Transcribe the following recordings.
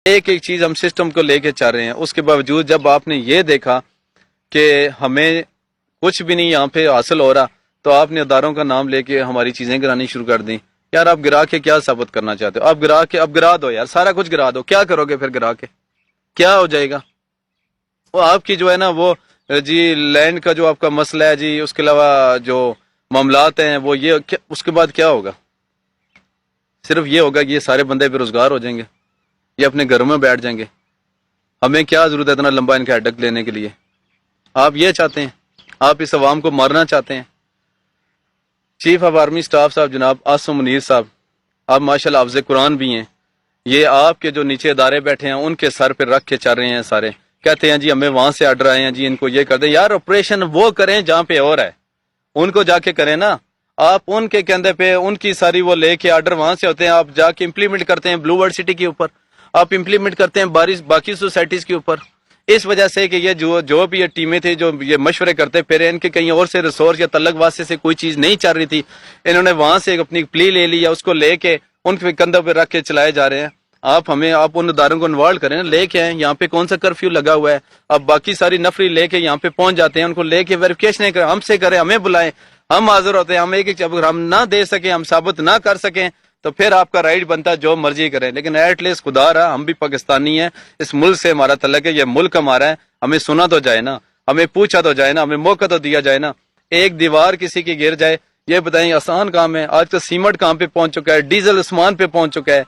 ایک ایک چیز ہم سسٹم کو لے کے چل رہے ہیں، اس کے باوجود جب آپ نے یہ دیکھا کہ ہمیں کچھ بھی نہیں یہاں پہ حاصل ہو رہا تو آپ نے اداروں کا نام لے کے ہماری چیزیں گرانی شروع کر دیں۔ یار آپ گرا کے کیا ثابت کرنا چاہتے ہو؟ آپ گرا کے اب گرا دو یار، سارا کچھ گرا دو، کیا کرو گے پھر گرا کے؟ کیا ہو جائے گا؟ وہ آپ کی جو ہے نا وہ جی لینڈ کا جو آپ کا مسئلہ ہے جی، اس کے علاوہ جو معاملات ہیں وہ یہ اس کے بعد کیا ہوگا؟ صرف یہ ہوگا کہ یہ سارے بندے بے روزگار ہو جائیں گے، یہ اپنے گھروں میں بیٹھ جائیں گے۔ ہمیں کیا ضرورت ہے اتنا لمبا ان کا ہیڈک لینے کے لیے؟ آپ یہ چاہتے ہیں؟ آپ اس عوام کو مارنا چاہتے ہیں؟ چیف آف آرمی سٹاف صاحب جناب آصم منیر صاحب، آپ ماشاءاللہ حافظ قرآن بھی ہیں، یہ آپ کے جو نیچے ادارے بیٹھے ہیں ان کے سر پہ رکھ کے چل رہے ہیں سارے، کہتے ہیں جی ہمیں وہاں سے آرڈر آئے ہیں جی ان کو یہ کر دیں۔ یار آپریشن وہ کریں جہاں پہ اور ہے، ان کو جا کے کریں نا۔ آپ ان کے کندھے پہ ان کی ساری وہ لے کے آرڈر وہاں سے ہوتے ہیں، آپ جا کے امپلیمنٹ کرتے ہیں بلو ورلڈ سٹی کے اوپر، آپ امپلیمنٹ کرتے ہیں باقی سوسائٹیز کے اوپر۔ اس وجہ سے کہ یہ جو بھی یہ ٹیمیں تھیں جو یہ مشورے کرتے پھر ان کے کہیں اور سے ریسورس یا تعلق واسطے سے کوئی چیز نہیں چل رہی تھی، انہوں نے وہاں سے اپنی پلی لے لی یا اس کو لے کے ان کے کندھوں پہ رکھ کے چلائے جا رہے ہیں۔ آپ ان اداروں کو انوالو کریں، لے کے آئیں۔ یہاں پہ کون سا کرفیو لگا ہوا ہے؟ اب باقی ساری نفری لے کے یہاں پہ پہنچ جاتے ہیں، ان کو لے کے ویریفیکیشن کریں، ہم سے کریں، ہمیں بلائیں، ہم حاضر ہوتے ہیں۔ ہم اگر ہم نہ دے سکیں، ہم ثابت نہ کر سکیں تو پھر آپ کا رائٹ بنتا ہے جو مرضی کریں، لیکن ایٹ لیسٹ خدا رہا ہم بھی پاکستانی ہیں، اس ملک سے ہمارا تعلق ہے، یہ ملک ہمارا ہے، ہمیں سنا تو جائے نا، ہمیں پوچھا تو جائے نا، ہمیں موقع تو دیا جائے نا۔ ایک دیوار کسی کی گر جائے، یہ بتائیں آسان کام ہے؟ آج تو سیمنٹ کہاں پہ پہنچ چکا ہے، ڈیزل اسمان پہ پہنچ چکا ہے،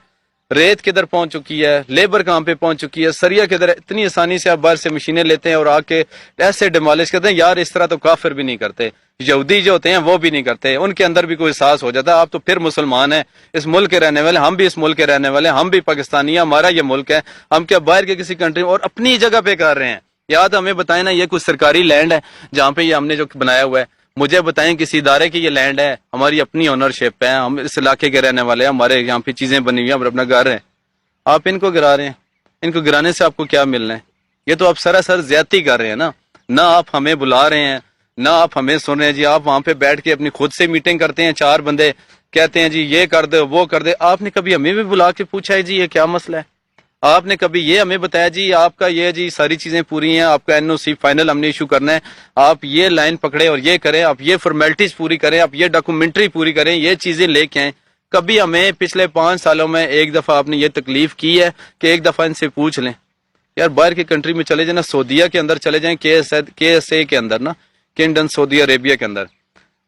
ریت کدھر پہنچ چکی ہے، لیبر کہاں پہ پہنچ چکی ہے، سریا کدھر ہے۔ اتنی آسانی سے آپ باہر سے مشینیں لیتے ہیں اور آ کے ایسے ڈیمالش کرتے ہیں۔ یار اس طرح تو کافر بھی نہیں کرتے، یہودی جو ہوتے ہیں وہ بھی نہیں کرتے، ان کے اندر بھی کوئی احساس ہو جاتا ہے۔ آپ تو پھر مسلمان ہیں، اس ملک کے رہنے والے، ہم بھی اس ملک کے رہنے والے ہیں، ہم بھی پاکستانی ہیں، ہمارا یہ ملک ہے، ہم کیا باہر کے کسی کنٹری اور اپنی جگہ پہ کر رہے ہیں؟ یاد ہمیں بتائیں نا، یہ کوئی سرکاری لینڈ ہے جہاں پہ یہ ہم نے جو بنایا ہوا ہے؟ مجھے بتائیں کسی ادارے کی یہ لینڈ ہے؟ ہماری اپنی اونرشپ ہے، ہم اس علاقے کے رہنے والے ہیں، ہمارے یہاں پہ چیزیں بنی ہوئی ہیں، ہمارا اپنا گھر ہے۔ آپ ان کو گرا رہے ہیں، ان کو گرانے سے آپ کو کیا ملنا ہے؟ یہ تو آپ سراسر زیادتی کر رہے ہیں نا۔ نہ آپ ہمیں بلا رہے ہیں، نہ آپ ہمیں سن رہے ہیں جی، آپ وہاں پہ بیٹھ کے اپنی خود سے میٹنگ کرتے ہیں، چار بندے کہتے ہیں جی یہ کر دے وہ کر دے۔ آپ نے کبھی ہمیں بھی بلا کے پوچھا ہے جی یہ کیا مسئلہ ہے؟ آپ نے کبھی یہ ہمیں بتایا جی آپ کا یہ جی ساری چیزیں پوری ہیں، آپ کا NOC فائنل ہم نے ایشو کرنا ہے، آپ یہ لائن پکڑے اور یہ کریں، آپ یہ فارمیلٹیز پوری کریں، آپ یہ ڈاکومنٹری پوری کریں، یہ چیزیں لے کے آئیں۔ کبھی ہمیں پچھلے 5 سالوں میں ایک دفعہ آپ نے یہ تکلیف کی ہے کہ ایک دفعہ ان سے پوچھ لیں؟ یار باہر کی کنٹری میں چلے جائیں نا، سعودیہ کے اندر چلے جائیں، KSA کے اندر نا، کنگڈم سعودی عربیہ کے اندر،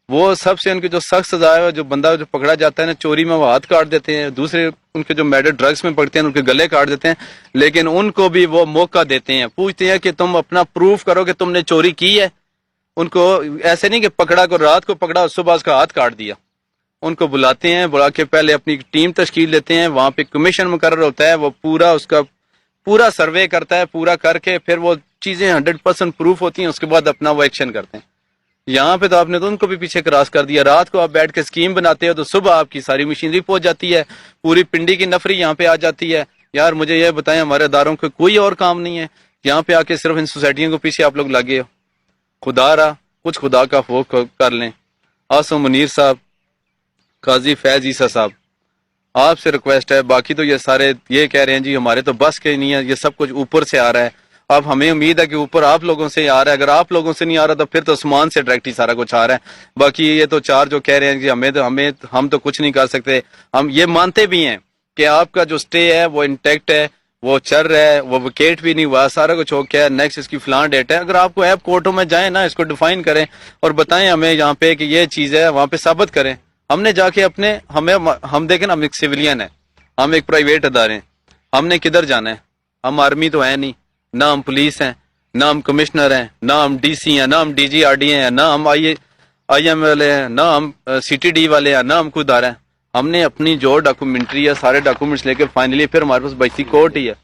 وہ سب سے ان کی جو سخت سزا ہے، جو بندہ جو پکڑا جاتا ہے نا چوری میں وہ ہاتھ کاٹ دیتے ہیں، دوسرے ان کے جو میڈر ڈرگس میں پڑتے ہیں ان کے گلے کاٹ دیتے ہیں، لیکن ان کو بھی وہ موقع دیتے ہیں، پوچھتے ہیں کہ تم اپنا پروف کرو کہ تم نے چوری کی ہے۔ ان کو ایسے نہیں کہ پکڑا کو رات کو پکڑا اور صبح اس کا ہاتھ کاٹ دیا۔ ان کو بلاتے ہیں، بلا کے پہلے اپنی ٹیم تشکیل دیتے ہیں، وہاں پہ کمیشن مقرر ہوتا ہے، وہ پورا اس کا پورا سروے کرتا ہے، پورا کر کے پھر وہ چیزیں 100% پروف ہوتی ہیں، اس کے بعد اپنا وہ ایکشن کرتے ہیں۔ یہاں پہ تو آپ نے تو ان کو بھی پیچھے کراس کر دیا، رات کو آپ بیٹھ کے اسکیم بناتے ہو تو صبح آپ کی ساری مشینری پہنچ جاتی ہے، پوری پنڈی کی نفری یہاں پہ آ جاتی ہے۔ یار مجھے یہ بتائیں، ہمارے اداروں کو کوئی اور کام نہیں ہے؟ یہاں پہ آ کے صرف ان سوسائٹیوں کو پیچھے آپ لوگ لگے ہو۔ خدا را کچھ خدا کا خوف کر لیں۔ آصم منیر صاحب، قاضی فیض عیسیٰ صاحب، آپ سے ریکویسٹ ہے، باقی تو یہ سارے یہ کہہ رہے ہیں جی ہمارے تو بس کے نہیں ہے، یہ سب کچھ اوپر سے آ رہا ہے۔ اب ہمیں امید ہے کہ اوپر آپ لوگوں سے ہی آ رہا ہے، اگر آپ لوگوں سے نہیں آ رہا تو پھر تو آسمان سے ڈائریکٹ ہی سارا کچھ آ رہا ہے۔ باقی یہ تو چار جو کہہ رہے ہیں کہ ہم تو کچھ نہیں کر سکتے، ہم یہ مانتے بھی ہیں کہ آپ کا جو سٹے ہے وہ انٹیکٹ ہے، وہ چل رہا ہے، وہ ویکیٹ بھی نہیں ہوا، سارا کچھ ہو گیا ہے، نیکسٹ اس کی فلان ڈیٹ ہے۔ اگر آپ کو ایپ کورٹوں میں جائیں نا، اس کو ڈیفائن کریں اور بتائیں ہمیں یہاں پہ کہ یہ چیز ہے، وہاں پہ ثابت کریں۔ ہم نے جا کے ہم دیکھیں نا، ہم ایک سویلین ہے، ہم ایک پرائیویٹ ادارے ہیں، ہم نے کدھر جانا ہے؟ ہم آرمی تو ہے نہیں، نہ ہم پولیس ہیں، نہ ہم کمشنر ہیں، نہ ہم DC ہیں، نہ ہم DGRD ہیں، نہ ہم IM والے ہیں، نہ ہم CTD والے ہیں، نہ ہم کوئی ادارہ ہیں۔ ہم نے اپنی جو ڈاکومنٹری ہے، سارے ڈاکومنٹس لے کے فائنلی پھر ہمارے پاس بچتی کورٹ ہی ہے،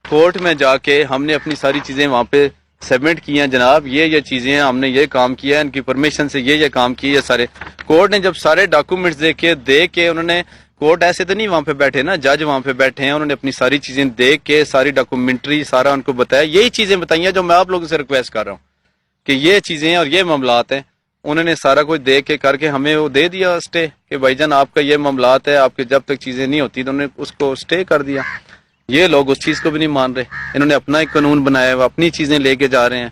کورٹ میں جا کے ہم نے اپنی ساری چیزیں وہاں پہ سبمٹ کی ہیں، جناب یہ چیزیں ہیں، ہم نے یہ کام کیا ہے، ان کی پرمیشن سے یہ کام کیا ہے سارے۔ کورٹ نے جب سارے ڈاکومنٹس دیکھ کے انہوں نے، کورٹ ایسے تو نہیں وہاں پہ بیٹھے نا، جج وہاں پہ بیٹھے ہیں، انہوں نے اپنی ساری چیزیں دیکھ کے ساری ڈاکومنٹری سارا ان کو بتایا، یہی چیزیں بتائی ہیں جو میں آپ لوگوں سے ریکویسٹ کر رہا ہوں کہ یہ چیزیں اور یہ معاملات ہیں۔ انہوں نے سارا کچھ دیکھ کے کر کے ہمیں وہ دے دیا اسٹے کہ بھائی جان آپ کا یہ معاملات ہے، آپ کے جب تک چیزیں نہیں ہوتی تو انہوں نے اس کو اسٹے کر دیا۔ یہ لوگ اس چیز کو بھی نہیں مان رہے، انہوں نے اپنا ایک قانون بنایا ہے، وہ اپنی چیزیں لے کے جا رہے ہیں۔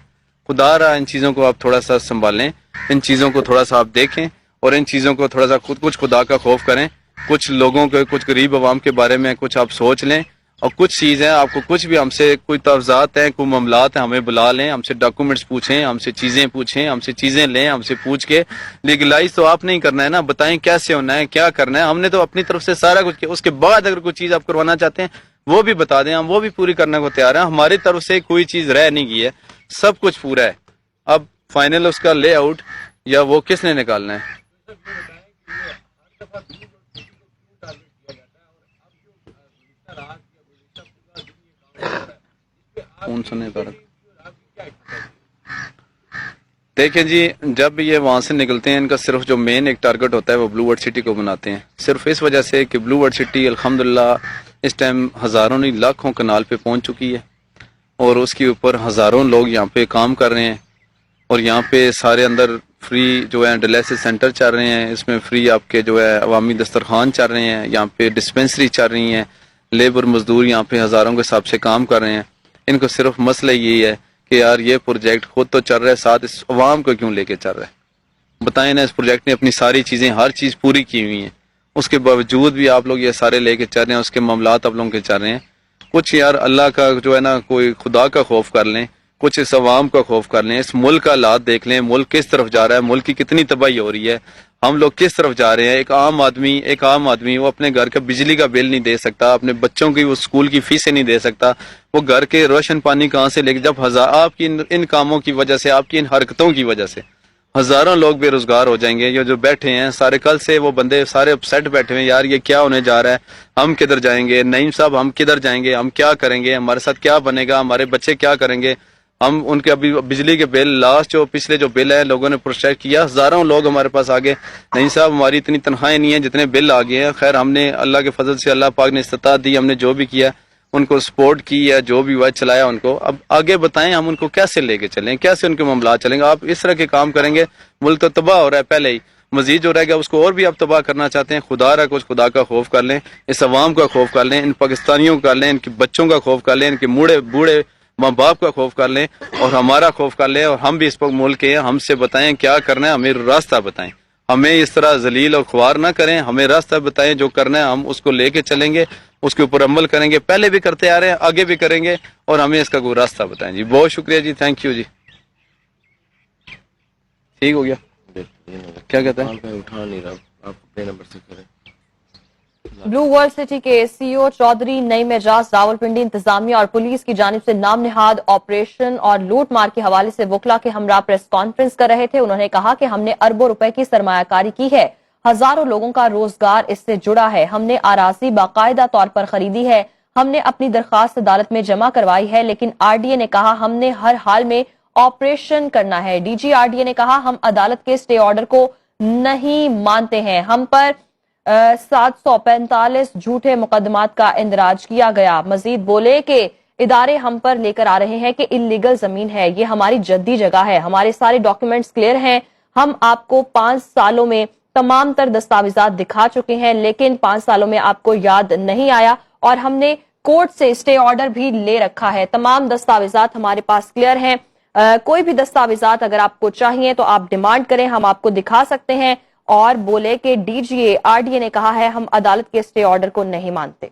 خدا رہا ان چیزوں کو آپ تھوڑا سا سنبھالیں، ان چیزوں کو تھوڑا سا آپ دیکھیں، اور ان چیزوں کو تھوڑا سا کچھ خدا کا خوف کریں، کچھ لوگوں کے، کچھ غریب عوام کے بارے میں کچھ آپ سوچ لیں، اور کچھ چیزیں آپ کو کچھ بھی ہم سے کوئی تفضات ہیں، کوئی معاملات ہیں، ہمیں بلا لیں، ہم سے ڈاکومنٹس پوچھیں، ہم سے چیزیں پوچھیں، ہم سے چیزیں لیں، ہم سے پوچھ کے لیگلائز تو آپ نہیں کرنا ہے نا، بتائیں کیسے ہونا ہے، کیا کرنا ہے۔ ہم نے تو اپنی طرف سے سارا کچھ کیا، اس کے بعد اگر کوئی چیز آپ کروانا چاہتے ہیں وہ بھی بتا دیں، ہم وہ بھی پوری کرنے کو تیار ہیں۔ ہماری طرف سے کوئی چیز رہ نہیں گئی ہے، سب کچھ پورا ہے۔ اب فائنل اس کا لے آؤٹ یا وہ کس نے نکالنا ہے؟ کون سنے تارک؟ دیکھیں جی، جب یہ وہاں سے نکلتے ہیں ان کا صرف جو مین ایک ٹارگٹ ہوتا ہے وہ بلو ورڈ سٹی کو بناتے ہیں، صرف اس وجہ سے کہ بلو ورڈ سٹی الحمدللہ اس ٹائم ہزاروں نہیں لاکھوں کنال پہ پہنچ چکی ہے، اور اس کے اوپر ہزاروں لوگ یہاں پہ کام کر رہے ہیں، اور یہاں پہ سارے اندر فری جو ہے ڈیالیسس سینٹر چل رہے ہیں، اس میں فری آپ کے جو ہے عوامی دسترخوان چل رہے ہیں، یہاں پہ ڈسپینسری چل رہی ہیں، لیبر مزدور یہاں پہ ہزاروں کے حساب سے کام کر رہے ہیں۔ ان کو صرف مسئلہ یہی ہے کہ یار یہ پروجیکٹ خود تو چل رہا ہے، ساتھ اس عوام کو کیوں لے کے چل رہا ہے؟ بتائیں نا، اس پروجیکٹ نے اپنی ساری چیزیں، ہر چیز پوری کی ہوئی ہیں، اس کے باوجود بھی آپ لوگ یہ سارے لے کے چل رہے ہیں، اس کے معاملات آپ لوگوں کے چل رہے ہیں۔ کچھ یار اللہ کا جو ہے نا، کوئی خدا کا خوف کر لیں، کچھ اس عوام کا خوف کر لیں، اس ملک کا حالات دیکھ لیں، ملک کس طرف جا رہا ہے، ملک کی کتنی تباہی ہو رہی ہے، ہم لوگ کس طرف جا رہے ہیں۔ ایک عام آدمی وہ اپنے گھر کا بجلی کا بل نہیں دے سکتا، اپنے بچوں کی وہ اسکول کی فیسیں نہیں دے سکتا، وہ گھر کے روشن پانی کہاں سے لے کے، جب آپ کی ان کاموں کی وجہ سے، آپ کی ان حرکتوں کی وجہ سے ہزاروں لوگ بے روزگار ہو جائیں گے۔ یہ جو بیٹھے ہیں سارے، کل سے وہ بندے سارے اپسیٹ بیٹھے ہوئے ہیں، یار یہ کیا ہونے جا رہا ہے، ہم کدھر جائیں گے، نعیم صاحب ہم کدھر جائیں گے، ہم کیا کریں گے، ہمارے ساتھ کیا بنے گا، ہمارے بچے کیا کریں گے۔ ہم ان کے ابھی بجلی کے بل لاسٹ جو پچھلے جو بل ہے لوگوں نے پروٹیسٹ کیا، ہزاروں لوگ ہمارے پاس آگے، نہیں صاحب ہماری اتنی تنخواہیں نہیں ہیں جتنے بل آگے ہیں۔ خیر ہم نے اللہ کے فضل سے، اللہ پاک نے استطاعت دی، ہم نے جو بھی کیا ان کو سپورٹ کی ہے، جو بھی ہوا چلایا ان کو۔ اب آگے بتائیں ہم ان کو کیسے لے کے چلیں، کیسے ان کے معاملات چلیں گے؟ آپ اس طرح کے کام کریں گے، ملک تو تباہ ہو رہا ہے پہلے ہی، مزید جو رہ گیا اس کو اور بھی آپ تباہ کرنا چاہتے ہیں۔ خدا رہا کچھ خدا کا خوف کر لیں، اس عوام کا خوف کر لیں، ان پاکستانیوں کا کر لیں، ان کے بچوں کا خوف کر لیں، ان کے بوڑھے ماں باپ کا خوف کر لیں، اور ہمارا خوف کر لیں، اور ہم بھی اس پر ملک کے ہیں، ہم سے بتائیں کیا کرنا ہے، ہمیں راستہ بتائیں، ہمیں اس طرح ذلیل اور خوار نہ کریں، ہمیں راستہ بتائیں، جو کرنا ہے ہم اس کو لے کے چلیں گے، اس کے اوپر عمل کریں گے، پہلے بھی کرتے آ رہے ہیں، آگے بھی کریں گے، اور ہمیں اس کا کوئی راستہ بتائیں جی۔ بہت شکریہ جی، تھینک یو جی۔ ٹھیک ہو گیا؟ کیا کہتے ہیں؟ اٹھا نہیں رہا، آپ اپنے نمبر سے کریں۔ بلو ورلڈ سٹی کے سی او چودھری نعیم اعجاز راولپنڈی انتظامیہ اور پولیس کی جانب سے نام نہاد آپریشن اور لوٹ مار کے حوالے سے وکلا کے ہمراہ پریس کانفرنس کر رہے تھے۔ انہوں نے کہا کہ ہم نے اربوں روپے کی سرمایہ کاری کی ہے، ہزاروں لوگوں کا روزگار اس سے جڑا ہے، ہم نے اراضی باقاعدہ طور پر خریدی ہے، ہم نے اپنی درخواست عدالت میں جمع کروائی ہے، لیکن آر ڈی اے نے کہا ہم نے ہر حال میں آپریشن کرنا ہے۔ D G R D A نے کہا ہم عدالت کے سٹے آرڈر کو نہیں مانتے ہیں، ہم پر 745 جھوٹے مقدمات کا اندراج کیا گیا۔ مزید بولے کہ ادارے ہم پر لے کر آ رہے ہیں کہ انلیگل زمین ہے، یہ ہماری جدی جگہ ہے، ہمارے سارے ڈاکیومنٹس کلیئر ہیں، ہم آپ کو 5 سالوں میں تمام تر دستاویزات دکھا چکے ہیں، لیکن 5 سالوں میں آپ کو یاد نہیں آیا، اور ہم نے کورٹ سے اسٹے آرڈر بھی لے رکھا ہے، تمام دستاویزات ہمارے پاس کلیئر ہیں، کوئی بھی دستاویزات اگر آپ کو چاہیے تو آپ ڈیمانڈ کریں، ہم آپ کو دکھا سکتے ہیں۔ اور بولے کہ D G A R D A نے کہا ہے ہم عدالت کے اسٹے آرڈر کو نہیں مانتے۔